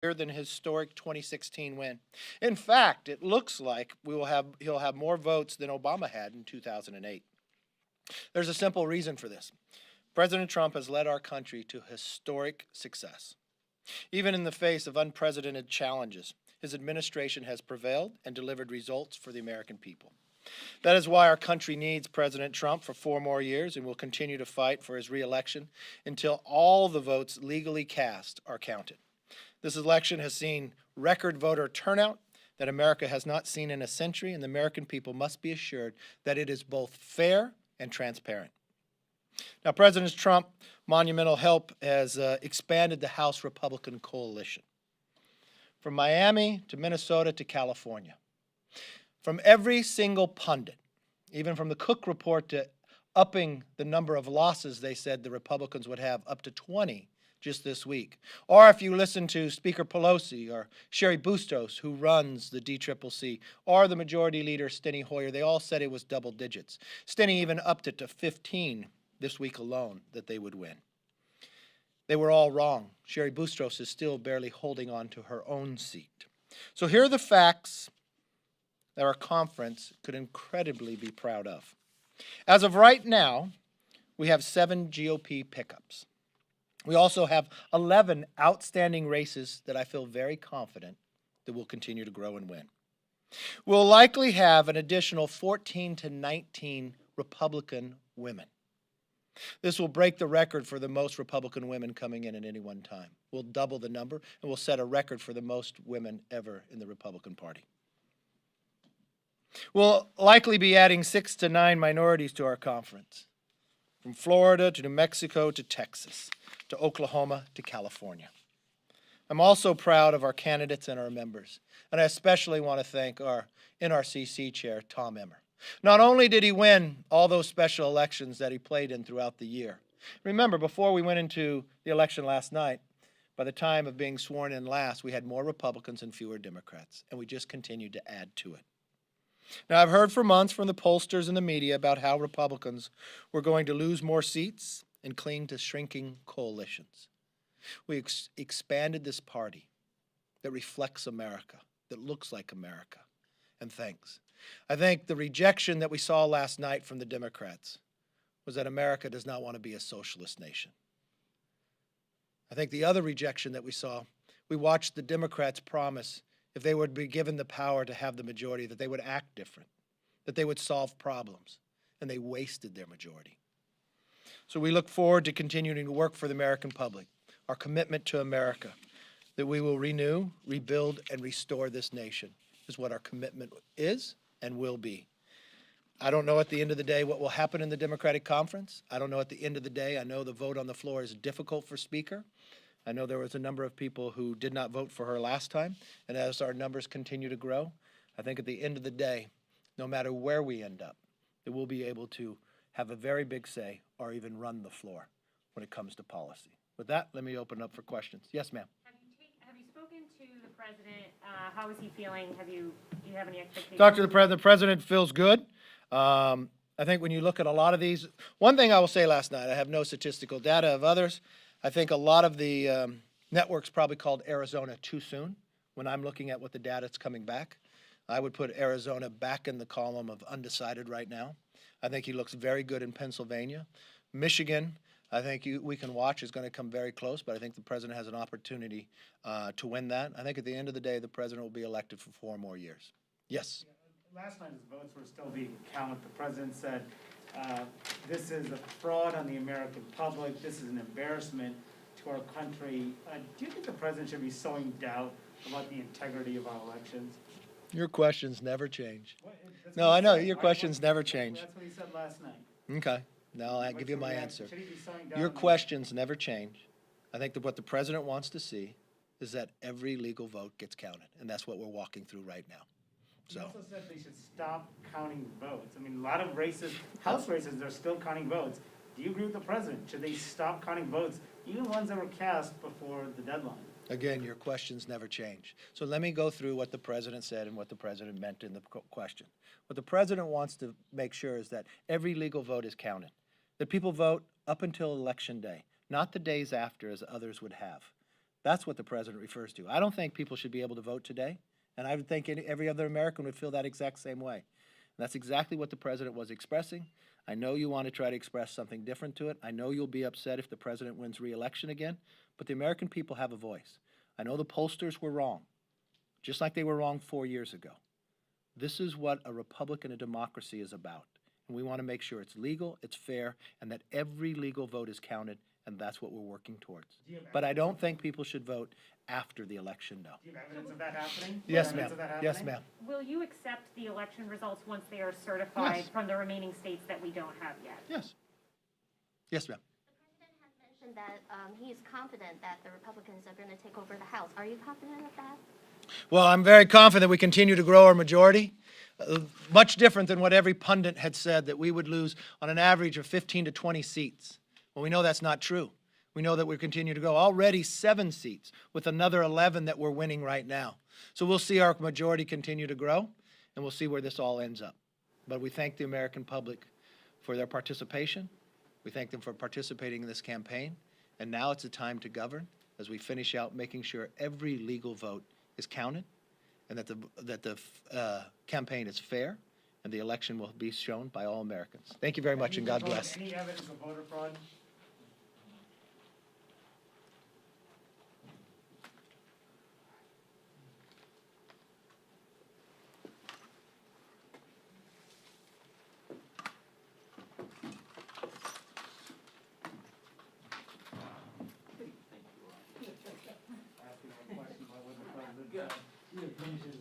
than his historic 2016 win. In fact, it looks like he'll have more votes than Obama had in 2008. There's a simple reason for this. President Trump has led our country to historic success. Even in the face of unprecedented challenges, his administration has prevailed and delivered results for the American people. That is why our country needs President Trump for 4 more years and will continue to fight for his reelection until all the votes legally cast are counted. This election has seen record voter turnout that America has not seen in a century, and the American people must be assured that it is both fair and transparent. Now, President Trump's monumental help has expanded the House Republican coalition from Miami to Minnesota to California. From every single pundit, even from the Cook Report to upping the number of losses they said the Republicans would have up to 20 just this week. Or if you listen to Speaker Pelosi or Sherry Bustos, who runs the DCCC, or the Majority Leader Steny Hoyer, they all said it was double digits. Steny even upped it to 15 this week alone that they would win. They were all wrong. Sherry Bustos is still barely holding on to her own seat. So here are the facts that our conference could incredibly be proud of. As of right now, we have 7 GOP pickups. We also have 11 outstanding races that I feel very confident that will continue to grow and win. We'll likely have an additional 14 to 19 Republican women. This will break the record for the most Republican women coming in at any one time. We'll double the number, and we'll set a record for the most women ever in the Republican Party. We'll likely be adding 6 to 9 minorities to our conference, from Florida to New Mexico to Texas, to Oklahoma to California. I'm also proud of our candidates and our members, and I especially want to thank our NRCC chair, Tom Emmer. Not only did he win all those special elections that he played in throughout the year. Remember, before we went into the election last night, by the time of being sworn in last, we had more Republicans and fewer Democrats, and we just continued to add to it. Now, I've heard for months from the pollsters and the media about how Republicans were going to lose more seats and cling to shrinking coalitions. We expanded this party that reflects America, that looks like America, and thanks. I think the rejection that we saw last night from the Democrats was that America does not want to be a socialist nation. I think the other rejection that we saw, we watched the Democrats promise if they would be given the power to have the majority, that they would act different, that they would solve problems, and they wasted their majority. So we look forward to continuing to work for the American public, our commitment to America, that we will renew, rebuild, and restore this nation is what our commitment is and will be. I don't know at the end of the day what will happen in the Democratic Conference. I don't know at the end of the day. I know the vote on the floor is difficult for Speaker. I know there was a number of people who did not vote for her last time, and as our numbers continue to grow, I think at the end of the day, no matter where we end up, that we'll be able to have a very big say or even run the floor when it comes to policy. With that, let me open up for questions. Yes, ma'am. Have you spoken to the president? How is he feeling? Do you have any expectations? Talk to the president feels good. I think when you look at a lot of these, one thing I will say last night, I have no statistical data of others. I think a lot of the networks probably called Arizona too soon when I'm looking at what the data that's coming back. I would put Arizona back in the column of undecided right now. I think he looks very good in Pennsylvania. Michigan, I think we can watch, is going to come very close, but I think the president has an opportunity to win that. I think at the end of the day, the president will be elected for 4 more years. Yes? Last night's votes were still being counted. The president said, this is a fraud on the American public. This is an embarrassment to our country. Do you think the president should be sowing doubt about the integrity of our elections? Your questions never change. No, I know. Your questions never change. That's what he said last night. Okay. Now I'll give you my answer. Should he be sowing doubt? Your questions never change. I think that what the president wants to see is that every legal vote gets counted, and that's what we're walking through right now. He also said they should stop counting votes. I mean, a lot of races, House races, they're still counting votes. Do you agree with the president? Should they stop counting votes, even ones that were cast before the deadline? Again, your questions never change. So let me go through what the president said and what the president meant in the question. What the president wants to make sure is that every legal vote is counted, that people vote up until Election Day, not the days after as others would have. That's what the president refers to. I don't think people should be able to vote today, and I would think every other American would feel that exact same way. And that's exactly what the president was expressing. I know you want to try to express something different to it. I know you'll be upset if the president wins re-election again, but the American people have a voice. I know the pollsters were wrong, just like they were wrong 4 years ago. This is what a republic and a democracy is about. And we want to make sure it's legal, it's fair, and that every legal vote is counted, and that's what we're working towards. But I don't think people should vote after the election, no. Do you have evidence of that happening? Yes, Evidence ma'am. of that Yes, happening? ma'am. Will you accept the election results once they are certified Yes. from the remaining states that we don't have yet? Yes. Yes, ma'am. The president has mentioned that he is confident that the Republicans are going to take over the House. Are you confident of that? Well, I'm very confident we continue to grow our majority. Much different than what every pundit had said, that we would lose on an average of 15 to 20 seats. Well, we know that's not true. We know that we continue to grow. Already 7 seats, with another 11 that we're winning right now. So we'll see our majority continue to grow, and we'll see where this all ends up. But we thank the American public for their participation. We thank them for participating in this campaign. And now it's a time to govern as we finish out making sure every legal vote is counted, and that the campaign is fair, and the election will be shown by all Americans. Thank you very much, and God bless. Any evidence of voter fraud? Asking one question, why wouldn't the president finish his